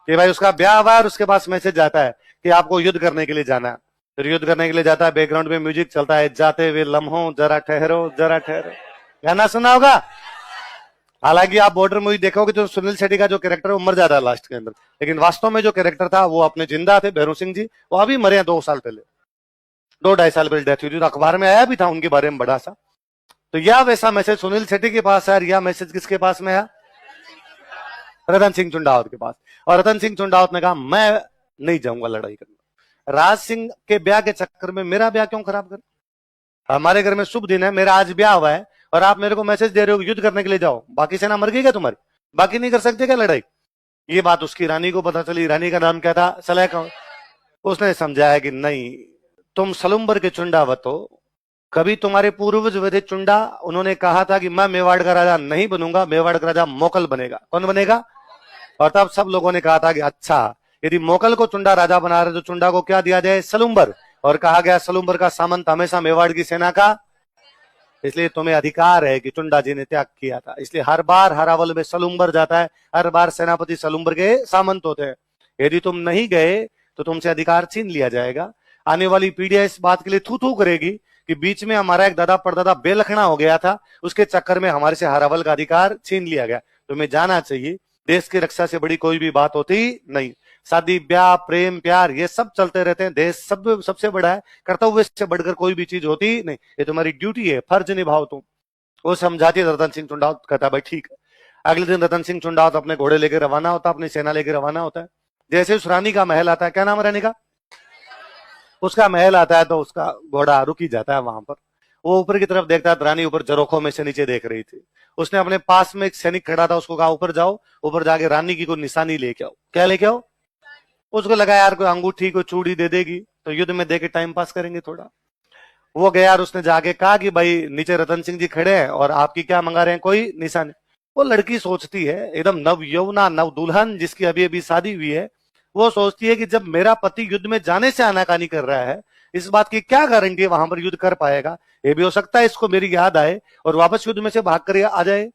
कि भाई उसका ब्याह हुआ और उसके पास मैसेज आता है कि आपको युद्ध करने के लिए जाना है। फिर युद्ध करने के लिए जाता है, बैकग्राउंड में म्यूजिक चलता है, जाते हुए लम्हों जरा ठहरो जरा ठहरो, गाना सुना होगा। हालांकि आप बॉर्डर मूवी देखोगे तो सुनील शेट्टी का जो कैरेक्टर है वो मर जाता है लास्ट के अंदर, लेकिन वास्तव में जो कैरेक्टर था वो अपने जिंदा थे। भैरू सिंह जी वो अभी मरे हैं 2 साल पहले, 2-2.5 साल पहले डेथ हुई थी, तो अखबार में आया भी था उनके बारे में बड़ा सा। तो यह वैसा मैसेज सुनील शेट्टी के पास है, यह मैसेज किसके पास में है? रतन सिंह चुंडावत के पास। और रतन सिंह चुंडावत ने कहा मैं नहीं जाऊंगा लड़ाई करने, राज सिंह के ब्याह के चक्कर में मेरा ब्याह क्यों खराब कर? हमारे घर में शुभ दिन है, मेरा आज ब्याह हुआ है और आप मेरे को मैसेज दे रहे हो युद्ध करने के लिए जाओ, बाकी सेना मर गई क्या तुम्हारी? बाकी नहीं कर सकते क्या लड़ाई? ये बात उसकी रानी को पता चली। रानी का नाम क्या था? सलेखा। उसने समझाया कि नहीं, तुम सलुम्बर के चुंडावत हो, कभी तुम्हारे पूर्वज वे थे चुंडा, उन्होंने कहा था कि मैं मेवाड़ का राजा नहीं बनूंगा, मेवाड़ का राजा मोकल बनेगा। कौन बनेगा? और तब सब लोगों ने कहा था कि अच्छा, यदि मोकल को चुंडा राजा बना रहे तो चुंडा को क्या दिया जाए? सलुम्बर। और कहा गया सलुम्बर का सामंत हमेशा मेवाड़ की सेना का, इसलिए तुम्हें अधिकार है कि चुंडा जी ने त्याग किया था। इसलिए हर बार हरावल में सलुम्बर जाता है, हर बार सेनापति सलुम्बर के सामंत होते हैं। यदि तुम नहीं गए तो तुमसे अधिकार छीन लिया जाएगा। आने वाली पीढ़ियां इस बात के लिए थू थू करेगी कि बीच में हमारा एक दादा परदादा बेलखना हो गया था, उसके चक्कर में हमारे से हरावल का अधिकार छीन लिया गया। तुम्हें जाना चाहिए, देश की रक्षा से बड़ी कोई भी बात होती नहीं। शादी ब्याह प्रेम प्यार ये सब चलते रहते हैं, देश सब सबसे बड़ा है, कर्तव्य से बढ़कर कोई भी चीज होती नहीं, ये तुम्हारी ड्यूटी है, फर्ज निभाओ तुम। वो समझाती रतन सिंह चुंडावत, कहता भाई ठीक है। अगले दिन रतन सिंह चुंडावत अपने घोड़े लेकर रवाना होता, अपनी सेना लेकर रवाना होता है। जैसे उस रानी का महल आता है, क्या नाम है रानी का? उसका महल आता है तो उसका घोड़ा रुक ही जाता है वहां पर। वो ऊपर की तरफ देखता है, रानी ऊपर जरोखों में से नीचे देख रही थी। उसने अपने पास में एक सैनिक खड़ा था, उसको कहा ऊपर जाओ, ऊपर जाके रानी की कोई निशानी लेके आओ। क्या लेके आओ? उसको लगा यार कोई अंगूठी कोई चूड़ी दे देगी तो युद्ध में देके टाइम पास करेंगे थोड़ा। वो गया और उसने जाके कहा कि भाई नीचे रतन सिंह जी खड़े हैं और आपकी क्या मंगा रहे हैं? कोई निशानी। वो लड़की सोचती है, एकदम नव यौवना नव दुल्हन जिसकी अभी अभी शादी हुई है, वो सोचती है कि जब मेरा पति युद्ध में जाने से आनाकानी कर रहा है, इस बात की क्या गारंटी है वहां पर युद्ध कर पाएगा? ये भी हो सकता है इसको मेरी याद आए और वापस युद्ध में से भाग कर आ जाए।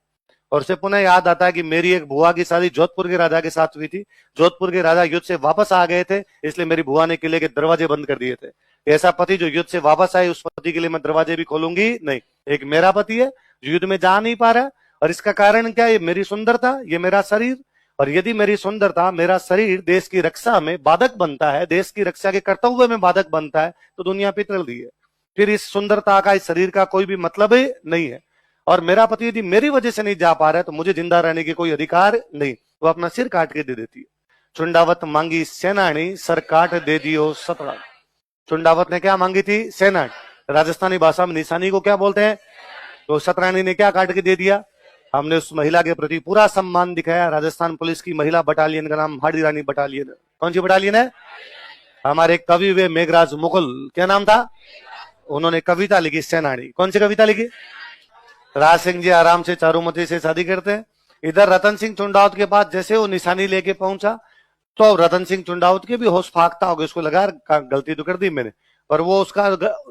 और उसे पुनः याद आता है कि मेरी एक बुआ की शादी जोधपुर के राजा के साथ हुई थी, जोधपुर के राजा युद्ध से वापस आ गए थे, इसलिए मेरी बुआ ने किले के दरवाजे बंद कर दिए थे। ऐसा पति जो युद्ध से वापस आए, उस पति के लिए मैं दरवाजे भी खोलूंगी नहीं। एक मेरा पति है जो युद्ध में जा नहीं पा रहा, और इसका कारण क्या? ये मेरी सुंदरता, ये मेरा शरीर। और यदि मेरी सुंदरता मेरा शरीर देश की रक्षा में बाधक बनता है, देश की रक्षा के कर्तव्य में बाधक बनता है, तो दुनिया पिघल रही है। फिर इस सुंदरता का, इस शरीर का कोई भी मतलब ही नहीं है। और मेरा पति यदि मेरी वजह से नहीं जा पा रहा है तो मुझे जिंदा रहने की कोई अधिकार नहीं। वो अपना सिर काट के दे देती है। चुंडावत मांगी सेनानी, सर काट दे दियो सतड़ा। चुंडावत ने क्या मांगी थी? सेनानी। राजस्थानी भाषा में निशानी को क्या बोलते हैं? तो सतरानी ने क्या काट के दे दिया? हमने उस महिला के प्रति पूरा सम्मान दिखाया। राजस्थान पुलिस की महिला बटालियन का नाम हाड़ी रानी बटालियन है। कौन सी बटालियन है? हमारे कवि वे मेघराज मुकुल, क्या नाम था? उन्होंने कविता लिखी सेनानी। कौन सी कविता लिखी? राज सिंह जी आराम से चारुमती से शादी करते हैं। इधर रतन सिंह चुंडावत के पास जैसे वो निशानी लेके पहुंचा तो रतन सिंह चुंडावत के भी होश फाकता हो गया, उसको लगा गलती तो कर दी मैंने। और वो उसका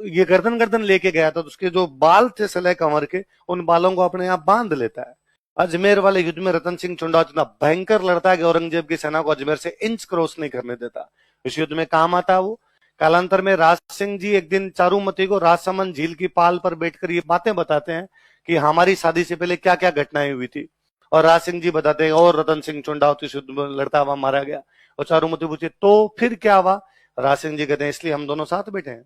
ये गर्दन गर्दन लेके गया था, तो उसके जो बाल थे सले कमर के, उन बालों को अपने आप बांध लेता है। अजमेर वाले युद्ध में रतन सिंह चुंडावत इतना भयंकर लड़ता है कि औरंगजेब की सेना को अजमेर से इंच क्रॉस नहीं करने देता। इस युद्ध में काम आता है वो। कालांतर में राज सिंह जी एक दिन चारुमती को राजसमंद झील की पाल पर बैठकर ये बातें बताते हैं कि हमारी शादी से पहले क्या क्या घटनाएं हुई थी। और राज सिंह जी बताते हैं और रतन सिंह चुंडावत इस युद्ध में लड़ता हुआ मारा गया। और चारुमती पूछे तो फिर क्या हुआ? राज सिंह जी कहते हैं इसलिए हम दोनों साथ बैठे हैं।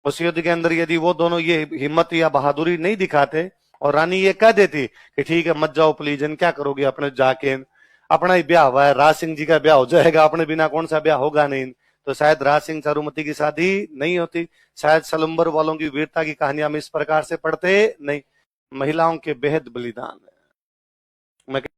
उस युद्ध के अंदर यदि वो दोनों ये हिम्मत या बहादुरी नहीं दिखाते और रानी ये कह देती कि ठीक है मत जाओ प्लीजन, क्या करोगे अपने जाके, अपना ही ब्याह हुआ है, राज सिंह जी का ब्याह हो जाएगा, अपने बिना कौन सा ब्याह होगा नहीं, तो शायद राज सिंह चारुमती की शादी नहीं होती। शायद सलुम्बर वालों की वीरता की कहानियां हम इस प्रकार से पढ़ते नहीं। महिलाओं के बेहद बलिदान है। मैं